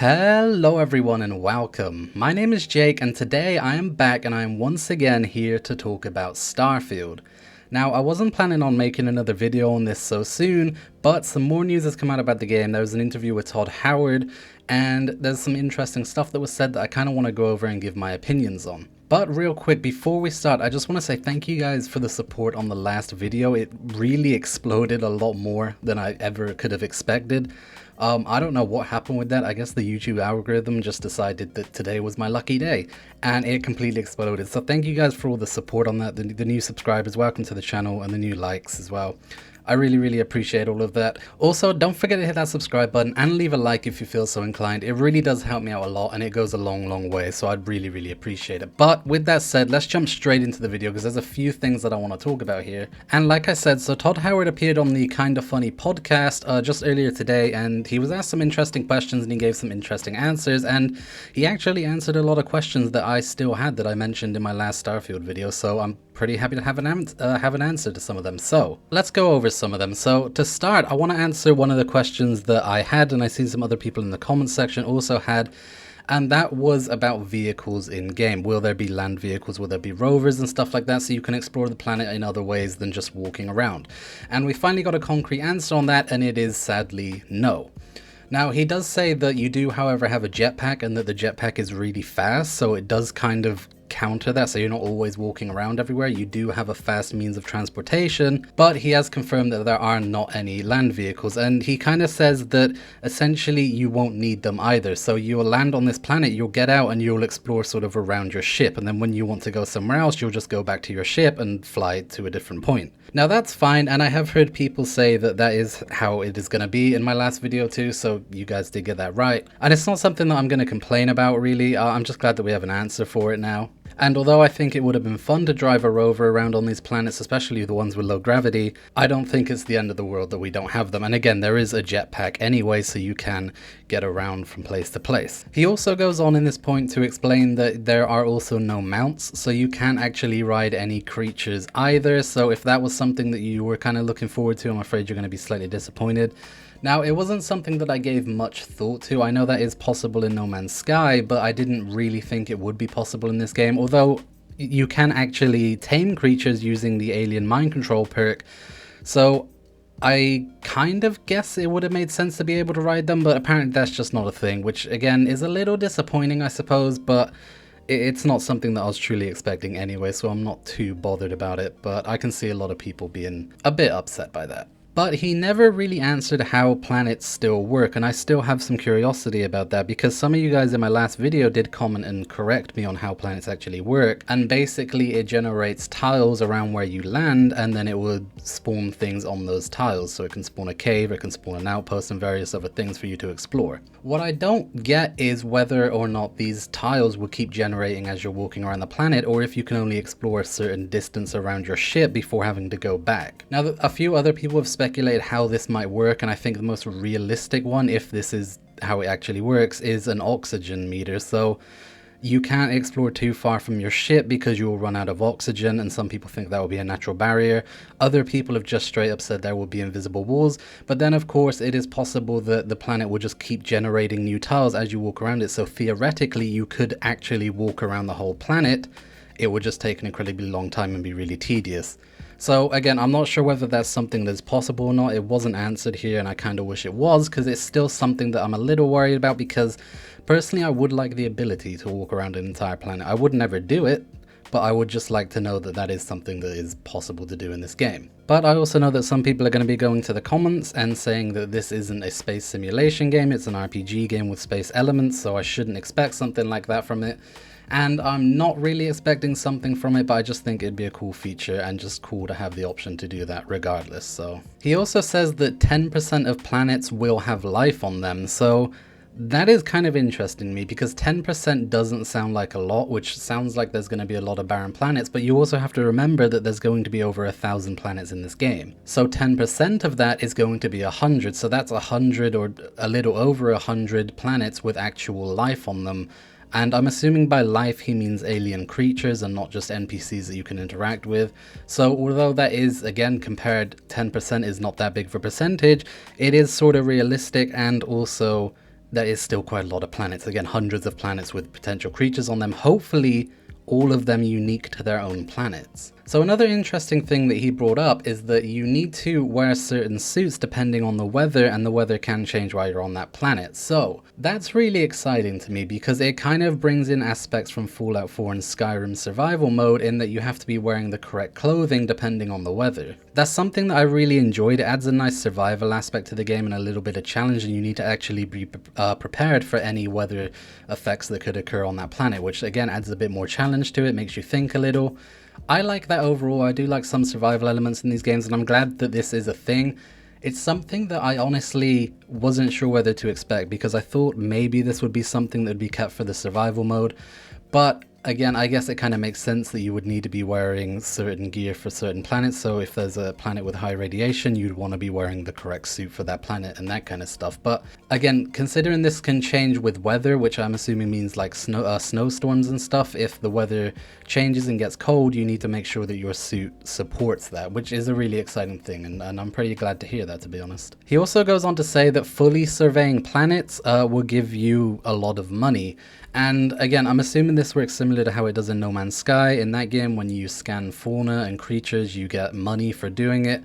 Hello everyone and welcome. My name is Jake and today I am back and I am once again here to talk about Starfield. Now I wasn't planning on making another video on this so soon, but some more news has come out about the game. There was an interview with Todd Howard and there's some interesting stuff that was said that I kind of want to go over and give my opinions on. But real quick, before we start, I just want to say thank you guys for the support on the last video. It really exploded a lot more than I ever could have expected. I don't know what happened with that. I guess the YouTube algorithm just decided that today was my lucky day and it completely exploded. So thank you guys for all the support on that. The new subscribers, welcome to the channel, and the new likes as well. I really appreciate all of that. Also, don't forget to hit that subscribe button and leave a like if you feel so inclined. It really does help me out a lot and it goes a long way, so I'd really appreciate it. But with that said, let's jump straight into the video because there's a few things that I want to talk about here. And like I said, so Todd Howard appeared on the Kinda Funny podcast just earlier today, and he was asked some interesting questions and he gave some interesting answers, and he actually answered a lot of questions that I still had that I mentioned in my last Starfield video, so I'm pretty happy to have an answer to some of them. So let's go over some of them. So to start, I want to answer one of the questions that I had, and I see some other people in the comments section also had, and that was about vehicles in game. Will there be land vehicles? Will there be rovers and stuff like that, so you can explore the planet in other ways than just walking around? And we finally got a concrete answer on that, and it is sadly no. Now, he does say that you do, however, have a jetpack and that the jetpack is really fast, so it does kind of counter that, so you're not always walking around everywhere. You do have a fast means of transportation, but he has confirmed that there are not any land vehicles, and he kind of says that essentially you won't need them either. So you'll land on this planet, you'll get out and you'll explore sort of around your ship, and then when you want to go somewhere else, you'll just go back to your ship and fly to a different point. Now that's fine, and I have heard people say that that is how it is going to be in my last video too, so you guys did get that right. And it's not something that I'm going to complain about really. I'm just glad that we have an answer for it now. And although I think it would have been fun to drive a rover around on these planets, especially the ones with low gravity, I don't think it's the end of the world that we don't have them. And again, there is a jetpack anyway, so you can get around from place to place. He also goes on in this point to explain that there are also no mounts, so you can't actually ride any creatures either. So if that was something that you were kind of looking forward to, I'm afraid you're going to be slightly disappointed. Now, it wasn't something that I gave much thought to. I know that is possible in No Man's Sky, but I didn't really think it would be possible in this game, although you can actually tame creatures using the alien mind control perk. So I kind of guess it would have made sense to be able to ride them, but apparently that's just not a thing, which again is a little disappointing, I suppose, but it's not something that I was truly expecting anyway, so I'm not too bothered about it, but I can see a lot of people being a bit upset by that. But he never really answered how planets still work, and I still have some curiosity about that because some of you guys in my last video did comment and correct me on how planets actually work, and basically it generates tiles around where you land and then it would spawn things on those tiles. So it can spawn a cave, it can spawn an outpost and various other things for you to explore. What I don't get is whether or not these tiles will keep generating as you're walking around the planet, or if you can only explore a certain distance around your ship before having to go back. Now, a few other people have speculated how this might work, and I think the most realistic one, if this is how it actually works, is an oxygen meter. So you can't explore too far from your ship because you will run out of oxygen, and some people think that will be a natural barrier. Other people have just straight up said there will be invisible walls, but then of course it is possible that the planet will just keep generating new tiles as you walk around it, so theoretically you could actually walk around the whole planet. It would just take an incredibly long time and be really tedious. So again, I'm not sure whether that's something that's possible or not. It wasn't answered here and I kind of wish it was, because it's still something that I'm a little worried about, because personally I would like the ability to walk around an entire planet. I would never do it, but I would just like to know that that is something that is possible to do in this game. But I also know that some people are going to be going to the comments and saying that this isn't a space simulation game, it's an RPG game with space elements, so I shouldn't expect something like that from it. And I'm not really expecting something from it, but I just think it'd be a cool feature and just cool to have the option to do that regardless. So he also says that 10% of planets will have life on them, so that is kind of interesting to me because 10% doesn't sound like a lot, which sounds like there's going to be a lot of barren planets, but you also have to remember that there's going to be over 1,000 planets in this game. So 10% of that is going to be 100, so that's 100 or a little over 100 planets with actual life on them. And I'm assuming by life he means alien creatures and not just NPCs that you can interact with. So although that is, again, compared 10% is not that big of a percentage, it is sort of realistic, and also that is still quite a lot of planets. Again, hundreds of planets with potential creatures on them, hopefully all of them unique to their own planets. So another interesting thing that he brought up is that you need to wear certain suits depending on the weather, and the weather can change while you're on that planet. So that's really exciting to me because it kind of brings in aspects from Fallout 4 and Skyrim survival mode in that you have to be wearing the correct clothing depending on the weather. That's something that I really enjoyed. It adds a nice survival aspect to the game and a little bit of challenge, and you need to actually be prepared for any weather effects that could occur on that planet, which again adds a bit more challenge to it, makes you think a little. I like that overall. I do like some survival elements in these games, and I'm glad that this is a thing. It's something that I honestly wasn't sure whether to expect, because I thought maybe this would be something that would be kept for the survival mode. But again, I guess it kind of makes sense that you would need to be wearing certain gear for certain planets. So if there's a planet with high radiation, you'd want to be wearing the correct suit for that planet and that kind of stuff. But again, considering this can change with weather, which I'm assuming means like snowstorms and stuff, if the weather changes and gets cold, you need to make sure that your suit supports that, which is a really exciting thing. And I'm pretty glad to hear that, to be honest. He also goes on to say that fully surveying planets will give you a lot of money. And again, I'm assuming this works similar to how it does in No Man's Sky. In that game, when you scan fauna and creatures, you get money for doing it.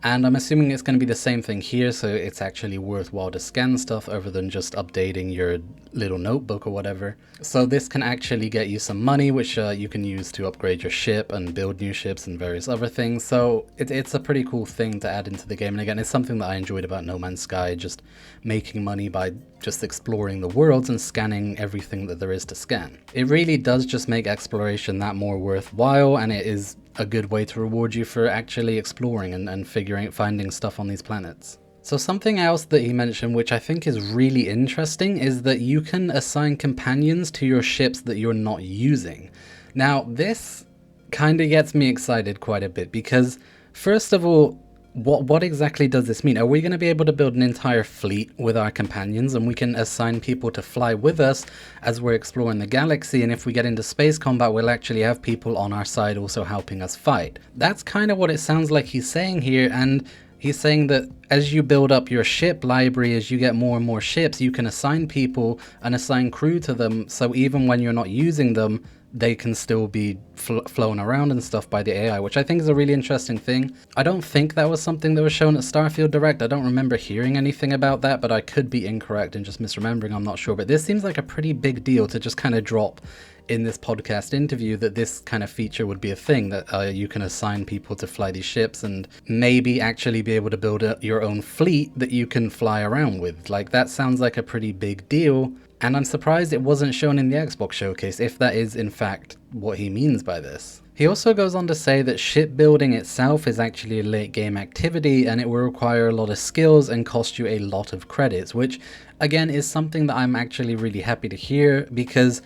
And I'm assuming it's going to be the same thing here, so it's actually worthwhile to scan stuff other than just updating your little notebook or whatever. So this can actually get you some money, which you can use to upgrade your ship and build new ships and various other things. So it's a pretty cool thing to add into the game. And again, it's something that I enjoyed about No Man's Sky, just making money by just exploring the worlds and scanning everything that there is to scan. It really does just make exploration that more worthwhile, and it is a good way to reward you for actually exploring and finding stuff on these planets. So something else that he mentioned, which I think is really interesting, is that you can assign companions to your ships that you're not using. Now, this kind of gets me excited quite a bit because, first of all, what exactly does this mean? Are we going to be able to build an entire fleet with our companions, and we can assign people to fly with us as we're exploring the galaxy, and if we get into space combat, we'll actually have people on our side also helping us fight? That's kind of what it sounds like he's saying here, and he's saying that as you build up your ship library, as you get more and more ships, you can assign people and assign crew to them, so even when you're not using them, they can still be flown around and stuff by the AI, which I think is a really interesting thing. I don't think that was something that was shown at Starfield Direct. I don't remember hearing anything about that, but I could be incorrect and just misremembering, I'm not sure. But this seems like a pretty big deal to just kind of drop in this podcast interview, that this kind of feature would be a thing, that you can assign people to fly these ships and maybe actually be able to build your own fleet that you can fly around with. Like, that sounds like a pretty big deal. And I'm surprised it wasn't shown in the Xbox showcase, if that is in fact what he means by this. He also goes on to say that shipbuilding itself is actually a late game activity, and it will require a lot of skills and cost you a lot of credits, which again is something that I'm actually really happy to hear, because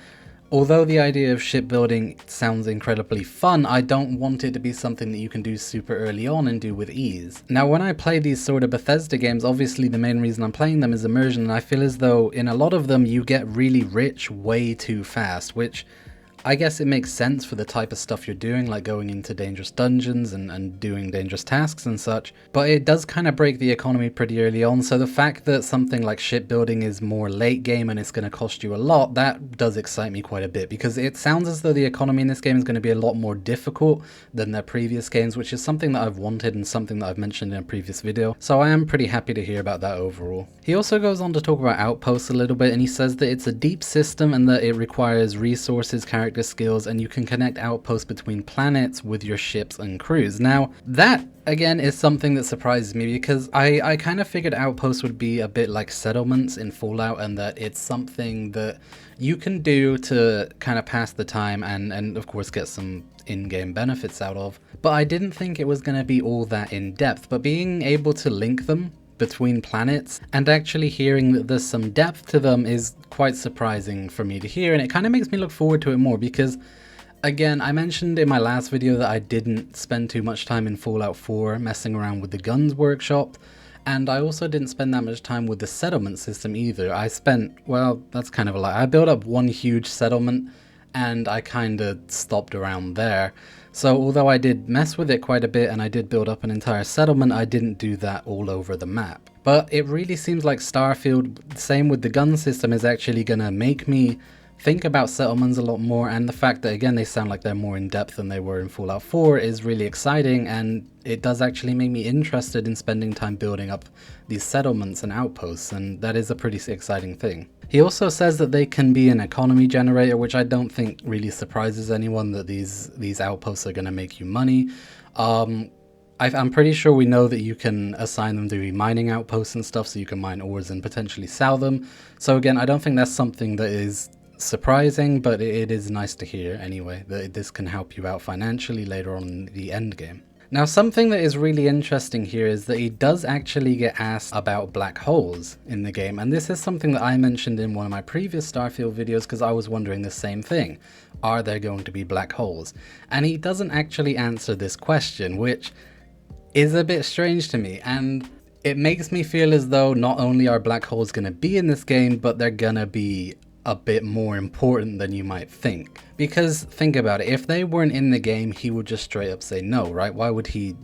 although the idea of shipbuilding sounds incredibly fun, I don't want it to be something that you can do super early on and do with ease. Now, when I play these sort of Bethesda games, obviously the main reason I'm playing them is immersion, and I feel as though in a lot of them you get really rich way too fast, which I guess it makes sense for the type of stuff you're doing, like going into dangerous dungeons and doing dangerous tasks and such, but it does kind of break the economy pretty early on, so the fact that something like shipbuilding is more late game and it's going to cost you a lot, that does excite me quite a bit, because it sounds as though the economy in this game is going to be a lot more difficult than their previous games, which is something that I've wanted and something that I've mentioned in a previous video, so I am pretty happy to hear about that overall. He also goes on to talk about Outposts a little bit, and he says that it's a deep system and that it requires resources, character skills, and you can connect outposts between planets with your ships and crews. Now, that again is something that surprises me, because I kind of figured outposts would be a bit like settlements in Fallout, and that it's something that you can do to kind of pass the time and of course get some in-game benefits out of. But I didn't think it was going to be all that in-depth, but being able to link them between planets and actually hearing that there's some depth to them is quite surprising for me to hear, and it kind of makes me look forward to it more, because again, I mentioned in my last video that I didn't spend too much time in Fallout 4 messing around with the guns workshop, and I also didn't spend that much time with the settlement system either. I spent, well, that's kind of a lie. I built up one huge settlement, and I kind of stopped around there. So although I did mess with it quite a bit and I did build up an entire settlement, I didn't do that all over the map. But it really seems like Starfield, same with the gun system, is actually going to make me think about settlements a lot more, and the fact that again they sound like they're more in depth than they were in Fallout 4 is really exciting, and it does actually make me interested in spending time building up these settlements and outposts, and that is a pretty exciting thing. He also says that they can be an economy generator, which I don't think really surprises anyone, that these outposts are going to make you money. I'm pretty sure we know that you can assign them to be mining outposts and stuff, so you can mine ores and potentially sell them. So again, I don't think that's something that is surprising, but it is nice to hear anyway that this can help you out financially later on in the end game. Now, something that is really interesting here is that he does actually get asked about black holes in the game, and this is something that I mentioned in one of my previous Starfield videos because I was wondering the same thing. Are there going to be black holes? And he doesn't actually answer this question, which is a bit strange to me, and it makes me feel as though not only are black holes going to be in this game, but they're going to be a bit more important than you might think. Because think about it, if they weren't in the game, he would just straight up say no, right? Why would he,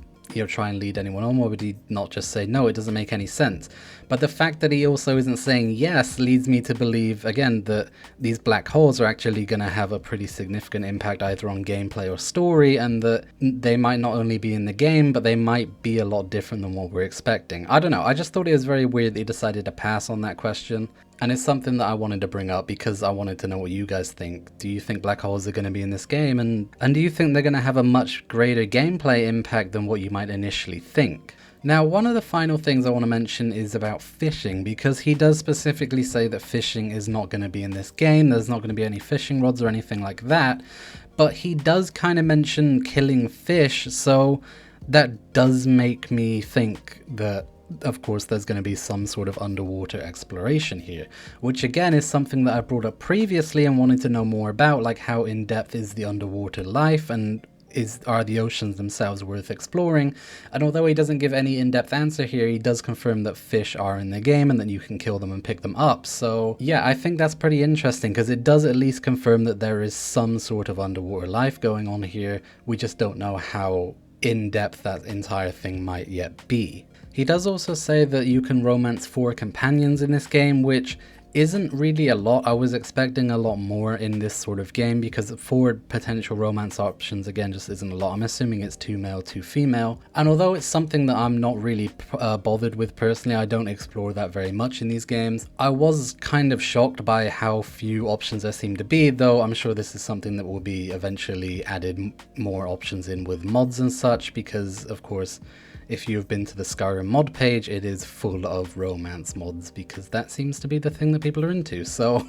try and lead anyone on? Why would he not just say no? It doesn't make any sense. But the fact that he also isn't saying yes leads me to believe, again, that these black holes are actually going to have a pretty significant impact either on gameplay or story, and that they might not only be in the game, but they might be a lot different than what we're expecting. I don't know, I just thought it was very weird that he decided to pass on that question. And it's something that I wanted to bring up because I wanted to know what you guys think. Do you think black holes are going to be in this game? And do you think they're going to have a much greater gameplay impact than what you might initially think? Now, one of the final things I want to mention is about fishing, because he does specifically say that fishing is not going to be in this game. There's not going to be any fishing rods or anything like that. But he does kind of mention killing fish, so that does make me think that of course there's going to be some sort of underwater exploration here, which again is something that I brought up previously and wanted to know more about, like how in depth is the underwater life and are the oceans themselves worth exploring. And although he doesn't give any in-depth answer here, he does confirm that fish are in the game and that you can kill them and pick them up. So yeah, I think that's pretty interesting because it does at least confirm that there is some sort of underwater life going on here. We just don't know how in-depth that entire thing might yet be. He does also say that you can romance 4 companions in this game, which isn't really a lot. I was expecting a lot more in this sort of game because 4 potential romance options again just isn't a lot. I'm assuming it's 2 male, 2 female. And although it's something that I'm not really bothered with personally, I don't explore that very much in these games, I was kind of shocked by how few options there seem to be, though I'm sure this is something that will be eventually added more options in with mods and such, because of course if you've been to the Skyrim mod page, it is full of romance mods because that seems to be the thing that people are into. So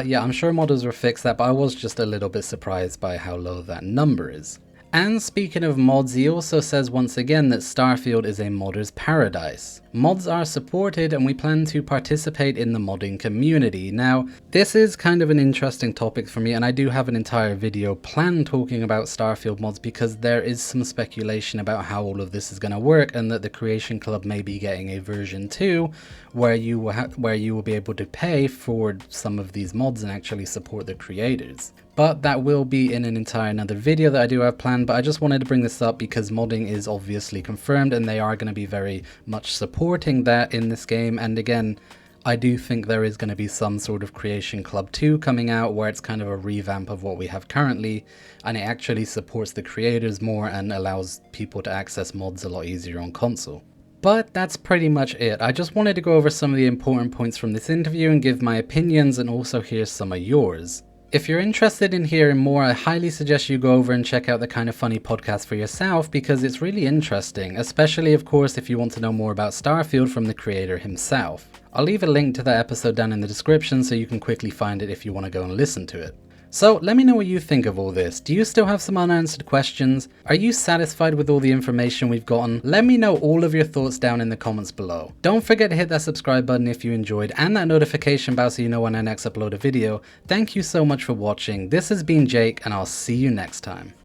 yeah, I'm sure modders will fix that, but I was just a little bit surprised by how low that number is. And speaking of mods, he also says once again that Starfield is a modder's paradise. Mods are supported and we plan to participate in the modding community. Now, this is kind of an interesting topic for me, and I do have an entire video planned talking about Starfield mods because there is some speculation about how all of this is going to work, and that the Creation Club may be getting a version 2 where you will be able to pay for some of these mods and actually support the creators. But that will be in an entire another video that I do have planned, but I just wanted to bring this up because modding is obviously confirmed and they are going to be very much supporting that in this game. And again, I do think there is going to be some sort of Creation Club 2 coming out where it's kind of a revamp of what we have currently, and it actually supports the creators more and allows people to access mods a lot easier on console. But that's pretty much it. I just wanted to go over some of the important points from this interview and give my opinions and also hear some of yours. If you're interested in hearing more, I highly suggest you go over and check out the Kinda Funny podcast for yourself because it's really interesting, especially of course if you want to know more about Starfield from the creator himself. I'll leave a link to that episode down in the description so you can quickly find it if you want to go and listen to it. So let me know what you think of all this. Do you still have some unanswered questions? Are you satisfied with all the information we've gotten? Let me know all of your thoughts down in the comments below. Don't forget to hit that subscribe button if you enjoyed, and that notification bell so you know when I next upload a video. Thank you so much for watching. This has been Jake, and I'll see you next time.